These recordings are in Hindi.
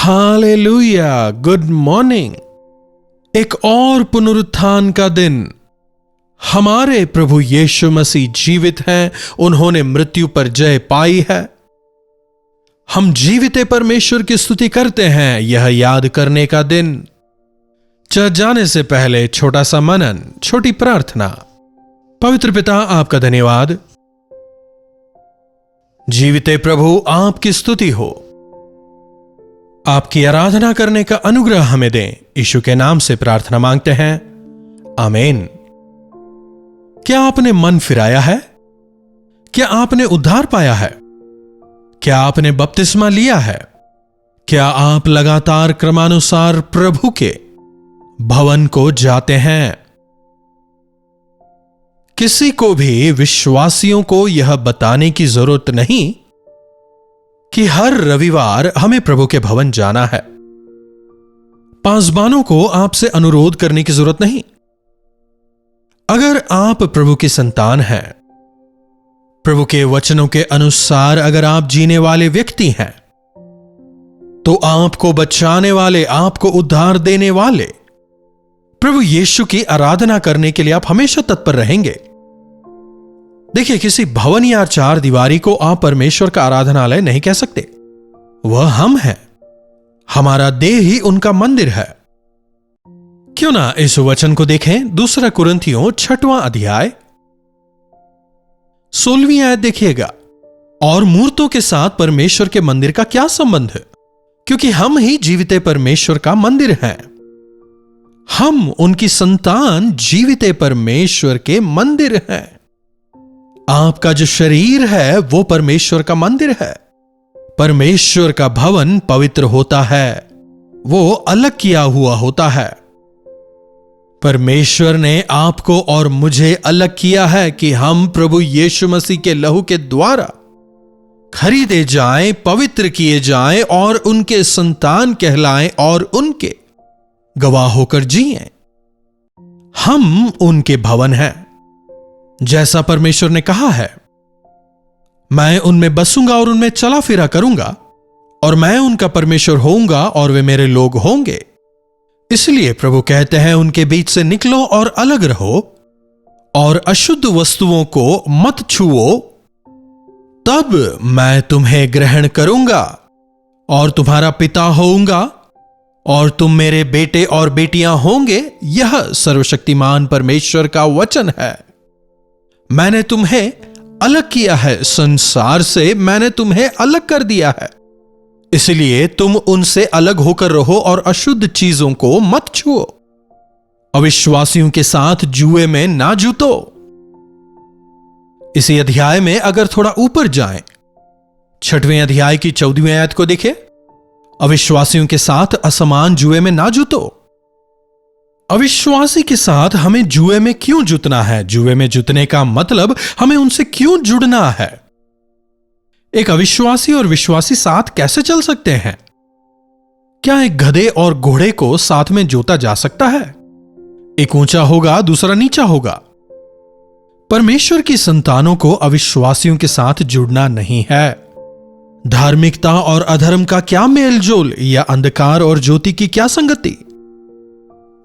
Hallelujah, good morning. एक और पुनरुत्थान का दिन। हमारे प्रभु यीशु मसीह जीवित हैं, उन्होंने मृत्यु पर जय पाई है। हम जीवित परमेश्वर की स्तुति करते हैं, यह याद करने का दिन। चर्च जाने से पहले छोटा सा मनन, छोटी प्रार्थना। पवित्र पिता, आपका धन्यवाद। जीवित प्रभु, आपकी स्तुति हो। आपकी आराधना करने का अनुग्रह हमें दें। यीशु के नाम से प्रार्थना मांगते हैं, आमीन। क्या आपने मन फिराया है? क्या आपने उद्धार पाया है? क्या आपने बपतिस्मा लिया है? क्या आप लगातार क्रमानुसार प्रभु के भवन को जाते हैं? किसी को भी विश्वासियों को यह बताने की जरूरत नहीं कि हर रविवार हमें प्रभु के भवन जाना है। पासबानों को आपसे अनुरोध करने की जरूरत नहीं। अगर आप प्रभु की संतान हैं, प्रभु के वचनों के अनुसार अगर आप जीने वाले व्यक्ति हैं, तो आपको बचाने वाले, आपको उद्धार देने वाले प्रभु यीशु की आराधना करने के लिए आप हमेशा तत्पर रहेंगे। देखिए, किसी भवन या चार दीवारी को आप परमेश्वर का आराधनालय नहीं कह सकते। वह हम हैं। हमारा देह ही उनका मंदिर है। क्यों ना इस वचन को देखें। 2 कुरिन्थियों 6वां अध्याय 16वीं आयत देखिएगा। और मूर्तों के साथ परमेश्वर के मंदिर का क्या संबंध है? क्योंकि हम ही जीवित परमेश्वर का मंदिर हैं। हम उनकी संतान जीवित परमेश्वर के मंदिर हैं। आपका जो शरीर है वो परमेश्वर का मंदिर है। परमेश्वर का भवन पवित्र होता है, वो अलग किया हुआ होता है। परमेश्वर ने आपको और मुझे अलग किया है कि हम प्रभु यीशु मसीह के लहू के द्वारा खरीदे जाएं, पवित्र किए जाएं और उनके संतान कहलाएं और उनके गवाह होकर जिएं। हम उनके भवन हैं। जैसा परमेश्वर ने कहा है, मैं उनमें बसूंगा और उनमें चला फिरा करूंगा और मैं उनका परमेश्वर होऊंगा और वे मेरे लोग होंगे। इसलिए प्रभु कहते हैं, उनके बीच से निकलो और अलग रहो और अशुद्ध वस्तुओं को मत छुओ, तब मैं तुम्हें ग्रहण करूंगा और तुम्हारा पिता होऊंगा और तुम मेरे बेटे और बेटियां होंगे। यह सर्वशक्तिमान परमेश्वर का वचन है। मैंने तुम्हें अलग किया है, संसार से मैंने तुम्हें अलग कर दिया है। इसलिए तुम उनसे अलग होकर रहो और अशुद्ध चीजों को मत छुओ। अविश्वासियों के साथ जुए में ना जूतो। इसी अध्याय में अगर थोड़ा ऊपर जाएं, 6वें अध्याय की 14वीं आयत को देखें। अविश्वासियों के साथ असमान जुए में ना जूतो। अविश्वासी के साथ हमें जुए में क्यों जुटना है? जुए में जुटने का मतलब हमें उनसे क्यों जुड़ना है? एक अविश्वासी और विश्वासी साथ कैसे चल सकते हैं? क्या एक गधे और घोड़े को साथ में जोता जा सकता है? एक ऊंचा होगा, दूसरा नीचा होगा। परमेश्वर की संतानों को अविश्वासियों के साथ जुड़ना नहीं है। धार्मिकता और अधर्म का क्या मेलजोल, या अंधकार और ज्योति की क्या संगति?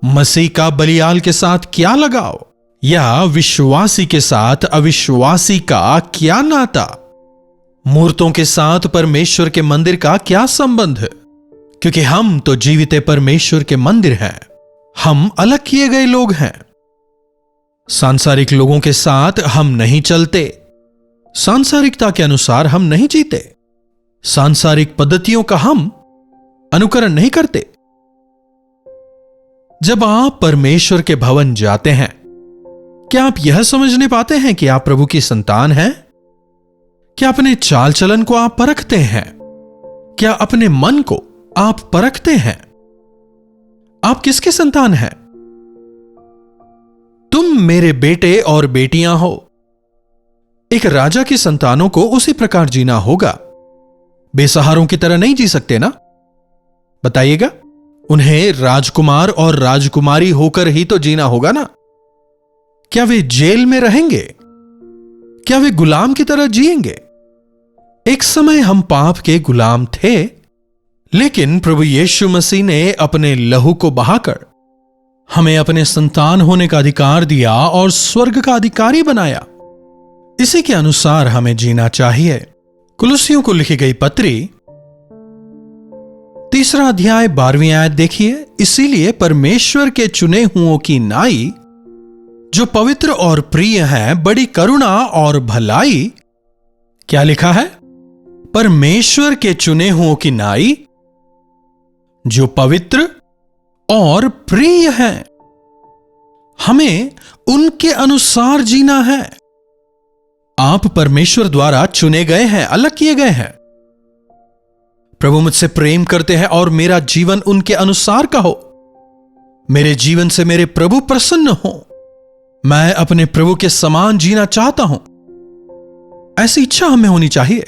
मसीह का बलियाल के साथ क्या लगाव, या विश्वासी के साथ अविश्वासी का क्या नाता? मूर्तों के साथ परमेश्वर के मंदिर का क्या संबंध? क्योंकि हम तो जीवित परमेश्वर के मंदिर हैं। हम अलग किए गए लोग हैं। सांसारिक लोगों के साथ हम नहीं चलते। सांसारिकता के अनुसार हम नहीं जीते। सांसारिक पद्धतियों का हम अनुकरण नहीं करते। जब आप परमेश्वर के भवन जाते हैं, क्या आप यह समझने पाते हैं कि आप प्रभु की संतान हैं? क्या अपने चाल चलन को आप परखते हैं? क्या अपने मन को आप परखते हैं? आप किसके संतान हैं? तुम मेरे बेटे और बेटियां हो। एक राजा की संतानों को उसी प्रकार जीना होगा। बेसहारों की तरह नहीं जी सकते ना? बताइएगा। उन्हें राजकुमार और राजकुमारी होकर ही तो जीना होगा ना? क्या वे जेल में रहेंगे? क्या वे गुलाम की तरह जिएंगे? एक समय हम पाप के गुलाम थे, लेकिन प्रभु यीशु मसीह ने अपने लहू को बहाकर हमें अपने संतान होने का अधिकार दिया और स्वर्ग का अधिकारी बनाया। इसी के अनुसार हमें जीना चाहिए। कुलुसियों को लिखी गई पत्री 3 अध्याय 12वीं आयत देखिए। इसीलिए परमेश्वर के चुने हुओं की नाई जो पवित्र और प्रिय हैं, बड़ी करुणा और भलाई, क्या लिखा है? परमेश्वर के चुने हुओं की नाई जो पवित्र और प्रिय हैं, हमें उनके अनुसार जीना है। आप परमेश्वर द्वारा चुने गए हैं, अलग किए गए हैं। प्रभु मुझसे प्रेम करते हैं और मेरा जीवन उनके अनुसार का हो। मेरे जीवन से मेरे प्रभु प्रसन्न हो। मैं अपने प्रभु के समान जीना चाहता हूं। ऐसी इच्छा हमें होनी चाहिए।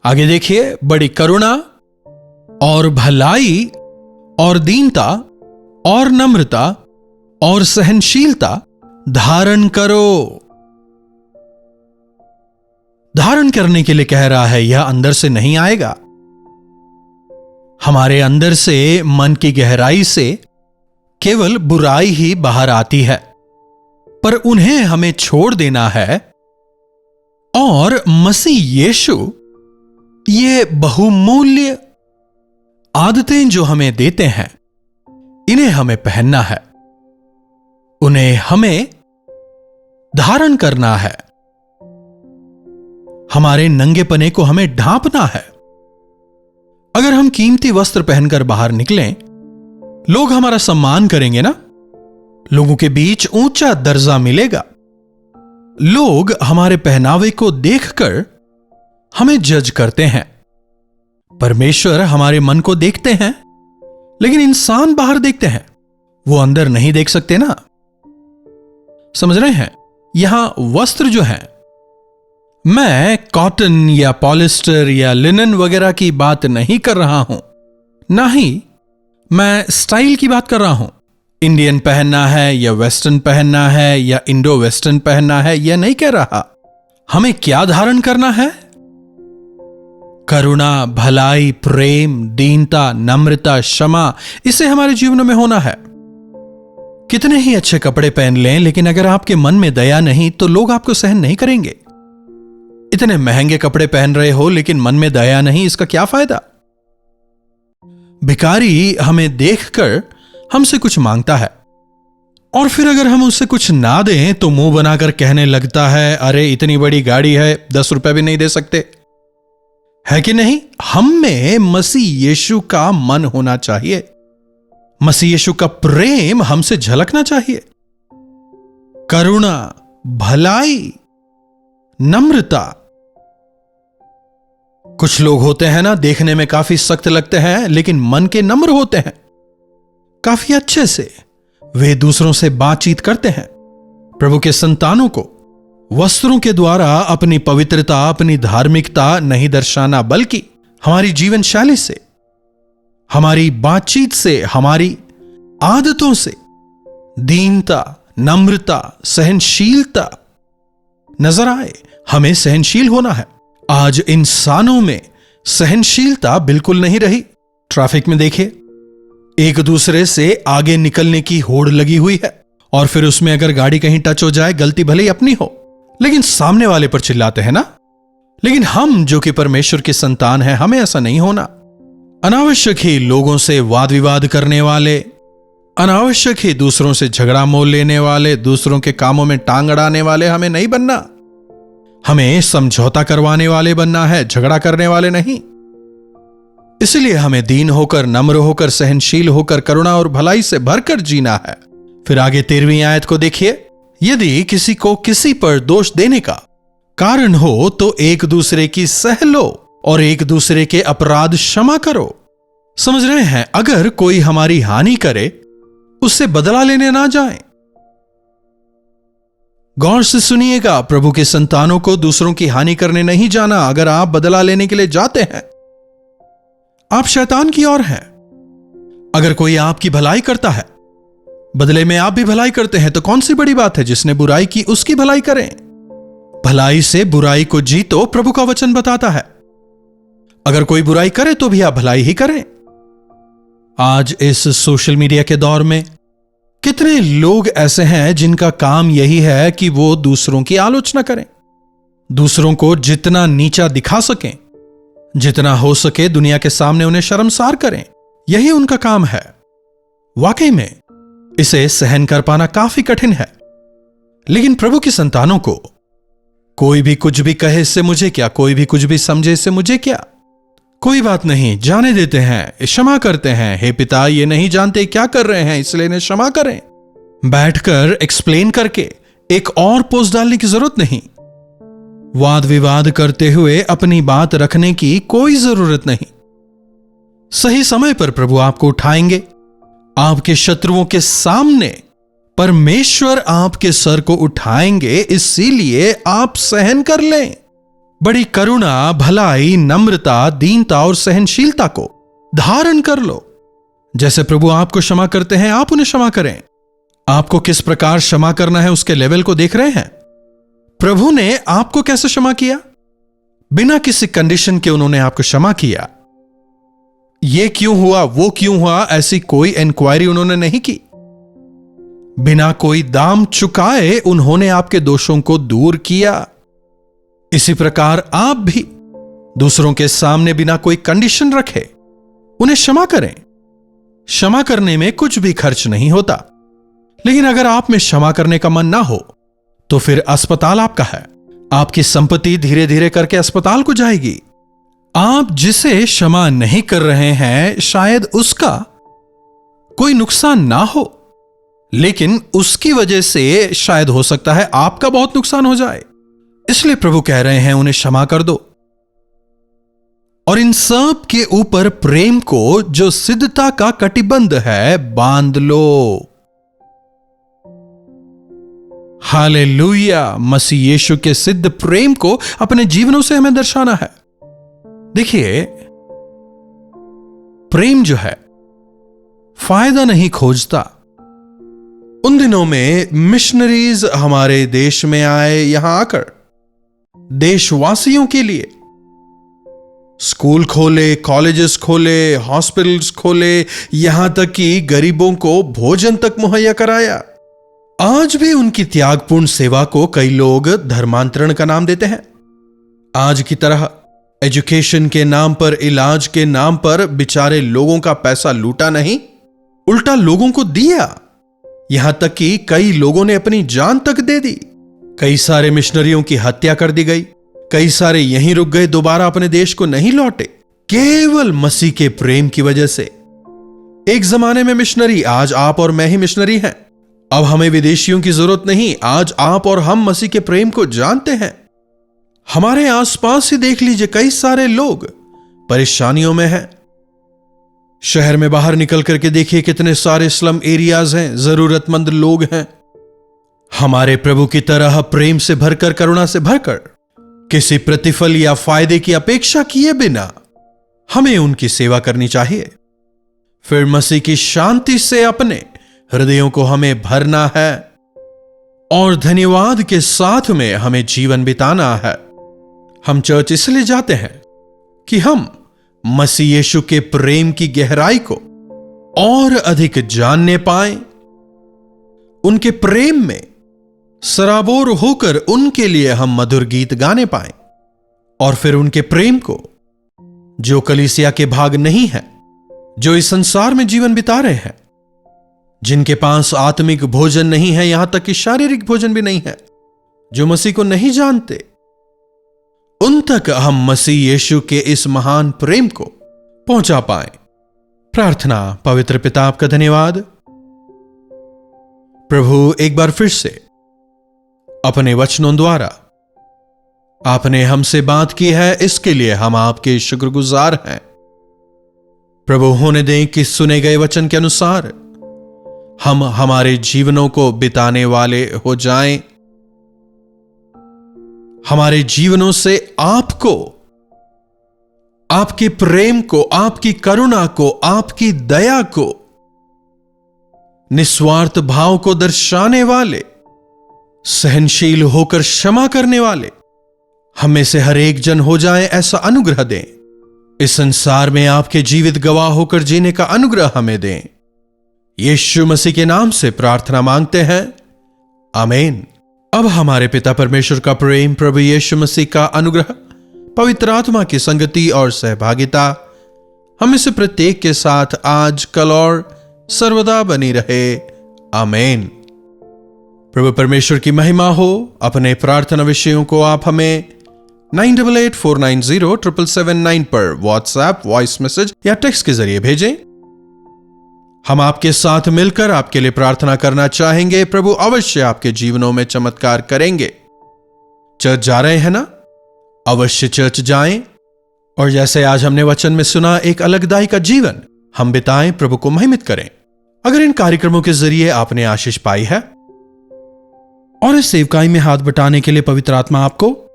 आगे देखिए, बड़ी करुणा और भलाई और दीनता और नम्रता और सहनशीलता धारण करो। धारण करने के लिए कह रहा है, यह अंदर से नहीं आएगा। हमारे अंदर से, मन की गहराई से केवल बुराई ही बाहर आती है, पर उन्हें हमें छोड़ देना है और मसीह यीशु ये बहुमूल्य आदतें जो हमें देते हैं, इन्हें हमें पहनना है, उन्हें हमें धारण करना है। हमारे नंगेपने को हमें ढांपना है। अगर हम कीमती वस्त्र पहनकर बाहर निकलें, लोग हमारा सम्मान करेंगे ना। लोगों के बीच ऊंचा दर्जा मिलेगा। लोग हमारे पहनावे को देखकर हमें जज करते हैं। परमेश्वर हमारे मन को देखते हैं, लेकिन इंसान बाहर देखते हैं, वो अंदर नहीं देख सकते ना। समझ रहे हैं? यहां वस्त्र जो है, मैं कॉटन या पॉलिस्टर या लिनन वगैरह की बात नहीं कर रहा हूं, ना ही मैं स्टाइल की बात कर रहा हूं। इंडियन पहनना है या वेस्टर्न पहनना है या इंडो वेस्टर्न पहनना है, यह नहीं कह रहा। हमें क्या धारण करना है? करुणा, भलाई, प्रेम, दीनता, नम्रता, क्षमा, इसे हमारे जीवन में होना है। कितने ही अच्छे कपड़े पहन लें, लेकिन अगर आपके मन में दया नहीं तो लोग आपको सहन नहीं करेंगे। इतने महंगे कपड़े पहन रहे हो लेकिन मन में दया नहीं, इसका क्या फायदा? भिखारी हमें देखकर हमसे कुछ मांगता है और फिर अगर हम उससे कुछ ना दें तो मुंह बनाकर कहने लगता है, अरे इतनी बड़ी गाड़ी है, 10 रुपए भी नहीं दे सकते। है कि नहीं? हम में मसीह यीशु का मन होना चाहिए। मसीह यीशु का प्रेम हमसे झलकना चाहिए। करुणा, भलाई, नम्रता। कुछ लोग होते हैं ना, देखने में काफी सख्त लगते हैं लेकिन मन के नम्र होते हैं। काफी अच्छे से वे दूसरों से बातचीत करते हैं। प्रभु के संतानों को वस्त्रों के द्वारा अपनी पवित्रता, अपनी धार्मिकता नहीं दर्शाना, बल्कि हमारी जीवन शैली से, हमारी बातचीत से, हमारी आदतों से दीनता, नम्रता, सहनशीलता नजर आए। हमें सहनशील होना है। आज इंसानों में सहनशीलता बिल्कुल नहीं रही। ट्रैफिक में देखिए, एक दूसरे से आगे निकलने की होड़ लगी हुई है और फिर उसमें अगर गाड़ी कहीं टच हो जाए, गलती भले ही अपनी हो, लेकिन सामने वाले पर चिल्लाते हैं ना। लेकिन हम जो कि परमेश्वर के संतान हैं, हमें ऐसा नहीं होना। अनावश्यक ही लोगों से वाद विवाद करने वाले, अनावश्यक ही दूसरों से झगड़ा मोल लेने वाले, दूसरों के कामों में टांग अड़ाने वाले हमें नहीं बनना। हमें समझौता करवाने वाले बनना है, झगड़ा करने वाले नहीं। इसलिए हमें दीन होकर, नम्र होकर, सहनशील होकर, करुणा और भलाई से भरकर जीना है। फिर आगे 13वीं आयत को देखिए, यदि किसी को किसी पर दोष देने का कारण हो तो एक दूसरे की सह लो और एक दूसरे के अपराध क्षमा करो। समझ रहे हैं? अगर कोई हमारी हानि करे, उससे बदला लेने ना जाएं। गौर से सुनिएगा, प्रभु के संतानों को दूसरों की हानि करने नहीं जाना। अगर आप बदला लेने के लिए जाते हैं, आप शैतान की ओर हैं। अगर कोई आपकी भलाई करता है, बदले में आप भी भलाई करते हैं, तो कौन सी बड़ी बात है? जिसने बुराई की उसकी भलाई करें। भलाई से बुराई को जीतो, प्रभु का वचन बताता है। अगर कोई बुराई करे तो भी आप भलाई ही करें। आज इस सोशल मीडिया के दौर में कितने लोग ऐसे हैं जिनका काम यही है कि वो दूसरों की आलोचना करें, दूसरों को जितना नीचा दिखा सकें, जितना हो सके दुनिया के सामने उन्हें शर्मसार करें। यही उनका काम है। वाकई में इसे सहन कर पाना काफी कठिन है। लेकिन प्रभु की संतानों को कोई भी कुछ भी कहे इससे मुझे क्या, कोई भी कुछ भी समझे इससे मुझे क्या, कोई बात नहीं, जाने देते हैं, क्षमा करते हैं। हे पिता, ये नहीं जानते क्या कर रहे हैं, इसलिए इन्हें क्षमा करें। बैठकर एक्सप्लेन करके एक और पोस्ट डालने की जरूरत नहीं। वाद विवाद करते हुए अपनी बात रखने की कोई जरूरत नहीं। सही समय पर प्रभु आपको उठाएंगे। आपके शत्रुओं के सामने परमेश्वर आपके सर को उठाएंगे, इसीलिए आप सहन कर लें। बड़ी करुणा, भलाई, नम्रता, दीनता और सहनशीलता को धारण कर लो। जैसे प्रभु आपको क्षमा करते हैं, आप उन्हें क्षमा करें। आपको किस प्रकार क्षमा करना है उसके लेवल को देख रहे हैं। प्रभु ने आपको कैसे क्षमा किया? बिना किसी कंडीशन के उन्होंने आपको क्षमा किया। ये क्यों हुआ, वो क्यों हुआ, ऐसी कोई इंक्वायरी उन्होंने नहीं की। बिना कोई दाम चुकाए उन्होंने आपके दोषों को दूर किया। इसी प्रकार आप भी दूसरों के सामने बिना कोई कंडीशन रखे उन्हें क्षमा करें। क्षमा करने में कुछ भी खर्च नहीं होता। लेकिन अगर आप में क्षमा करने का मन ना हो तो फिर अस्पताल आपका है। आपकी संपत्ति धीरे धीरे करके अस्पताल को जाएगी। आप जिसे क्षमा नहीं कर रहे हैं, शायद उसका कोई नुकसान ना हो, लेकिन उसकी वजह से शायद हो सकता है आपका बहुत नुकसान हो जाए। इसलिए प्रभु कह रहे हैं उन्हें क्षमा कर दो। और इन सब के ऊपर प्रेम को, जो सिद्धता का कटिबंध है, बांध लो। हालेलुया। मसीह यीशु के सिद्ध प्रेम को अपने जीवनों से हमें दर्शाना है। देखिए, प्रेम जो है फायदा नहीं खोजता। उन दिनों में मिशनरीज हमारे देश में आए। यहां आकर देशवासियों के लिए स्कूल खोले, कॉलेजेस खोले, हॉस्पिटल्स खोले, यहां तक कि गरीबों को भोजन तक मुहैया कराया। आज भी उनकी त्यागपूर्ण सेवा को कई लोग धर्मांतरण का नाम देते हैं। आज की तरह एजुकेशन के नाम पर, इलाज के नाम पर बेचारे लोगों का पैसा लूटा नहीं, उल्टा लोगों को दिया। यहां तक कि कई लोगों ने अपनी जान तक दे दी। कई सारे मिशनरियों की हत्या कर दी गई। कई सारे यहीं रुक गए, दोबारा अपने देश को नहीं लौटे, केवल मसीह के प्रेम की वजह से। एक जमाने में मिशनरी, आज आप और मैं ही मिशनरी हैं। अब हमें विदेशियों की जरूरत नहीं। आज आप और हम मसीह के प्रेम को जानते हैं। हमारे आसपास ही देख लीजिए, कई सारे लोग परेशानियों में हैं। शहर में बाहर निकल करके देखिए, कितने सारे स्लम एरियाज हैं, जरूरतमंद लोग हैं। हमारे प्रभु की तरह प्रेम से भरकर, करुणा से भरकर, किसी प्रतिफल या फायदे की अपेक्षा किए बिना हमें उनकी सेवा करनी चाहिए। फिर मसीह की शांति से अपने हृदयों को हमें भरना है और धन्यवाद के साथ में हमें जीवन बिताना है। हम चर्च इसलिए जाते हैं कि हम मसीह यीशु के प्रेम की गहराई को और अधिक जानने पाएं, उनके प्रेम में सराबोर होकर उनके लिए हम मधुर गीत गाने पाएं, और फिर उनके प्रेम को, जो कलीसिया के भाग नहीं है, जो इस संसार में जीवन बिता रहे हैं, जिनके पास आत्मिक भोजन नहीं है, यहां तक कि शारीरिक भोजन भी नहीं है, जो मसीह को नहीं जानते, उन तक हम मसीह यीशु के इस महान प्रेम को पहुंचा पाएं। प्रार्थना। पवित्र पिता, आपका धन्यवाद प्रभु, एक बार फिर से अपने वचनों द्वारा आपने हमसे बात की है, इसके लिए हम आपके शुक्रगुजार हैं। प्रभु, होने दें कि सुने गए वचन के अनुसार हम हमारे जीवनों को बिताने वाले हो जाएं। हमारे जीवनों से आपको, आपके प्रेम को, आपकी करुणा को, आपकी दया को, निस्वार्थ भाव को दर्शाने वाले, सहनशील होकर क्षमा करने वाले हम में से हर एक जन हो जाए, ऐसा अनुग्रह दें। इस संसार में आपके जीवित गवाह होकर जीने का अनुग्रह हमें दें। यीशु मसीह के नाम से प्रार्थना मांगते हैं, आमीन। अब हमारे पिता परमेश्वर का प्रेम, प्रभु यीशु मसीह का अनुग्रह, पवित्र आत्मा की संगति और सहभागिता हमें से प्रत्येक के साथ आज, कल और सर्वदा बनी रहे, आमीन। प्रभु परमेश्वर की महिमा हो। अपने प्रार्थना विषयों को आप हमें 9884907779 पर व्हाट्सएप, वॉइस मैसेज या टेक्स्ट के जरिए भेजें। हम आपके साथ मिलकर आपके लिए प्रार्थना करना चाहेंगे। प्रभु अवश्य आपके जीवनों में चमत्कार करेंगे। चर्च जा रहे हैं ना? अवश्य चर्च जाएं और जैसे आज हमने वचन में सुना, एक अलगदाई का जीवन हम बिताएं, प्रभु को महिमित करें। अगर इन कार्यक्रमों के जरिए आपने आशीष पाई है और इस सेवकाई में हाथ बटाने के लिए पवित्र आत्मा आपको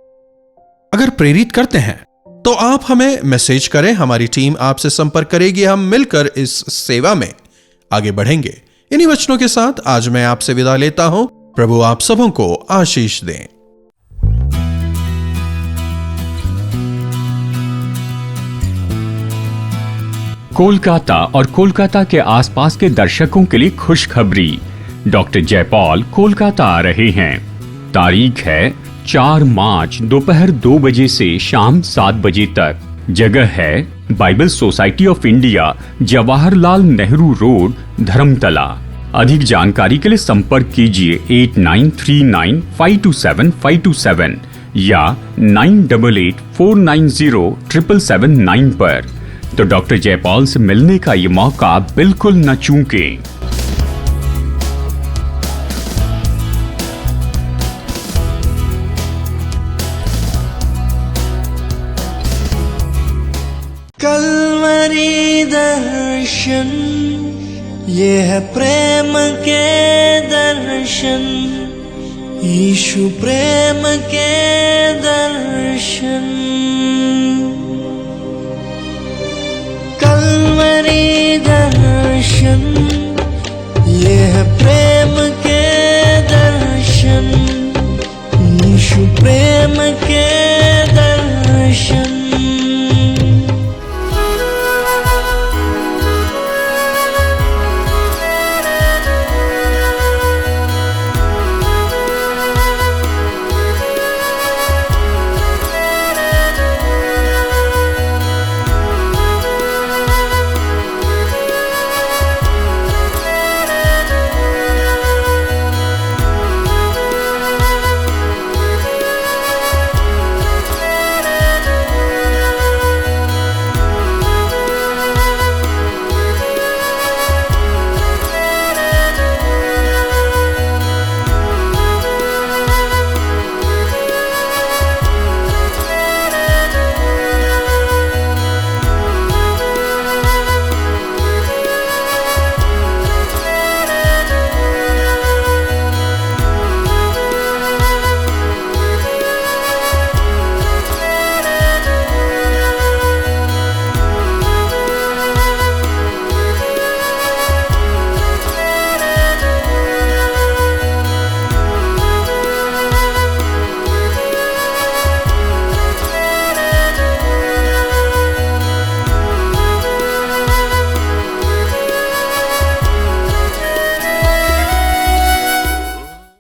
अगर प्रेरित करते हैं, तो आप हमें मैसेज करें। हमारी टीम आपसे संपर्क करेगी। हम मिलकर इस सेवा में आगे बढ़ेंगे। इन्हीं वचनों के साथ आज मैं आपसे विदा लेता हूं। प्रभु आप सबों को आशीष दें। कोलकाता और कोलकाता के आसपास के दर्शकों के लिए खुशखबरी। डॉक्टर जयपॉल कोलकाता आ रहे हैं। तारीख है 4 मार्च दोपहर 2 बजे से शाम 7 बजे तक। जगह है Bible society of India, Jawaharlal Nehru road, Dharmatala. अधिक जानकारी के लिए संपर्क कीजिए 8939527527 या 9884907779 पर। तो डॉक्टर जयपॉल से मिलने का ये मौका बिल्कुल न चूकें। कल्वरी दर्शन, ये है प्रेम के दर्शन, यीशु प्रेम के दर्शन। कल्वरी दर्शन, ये है प्रेम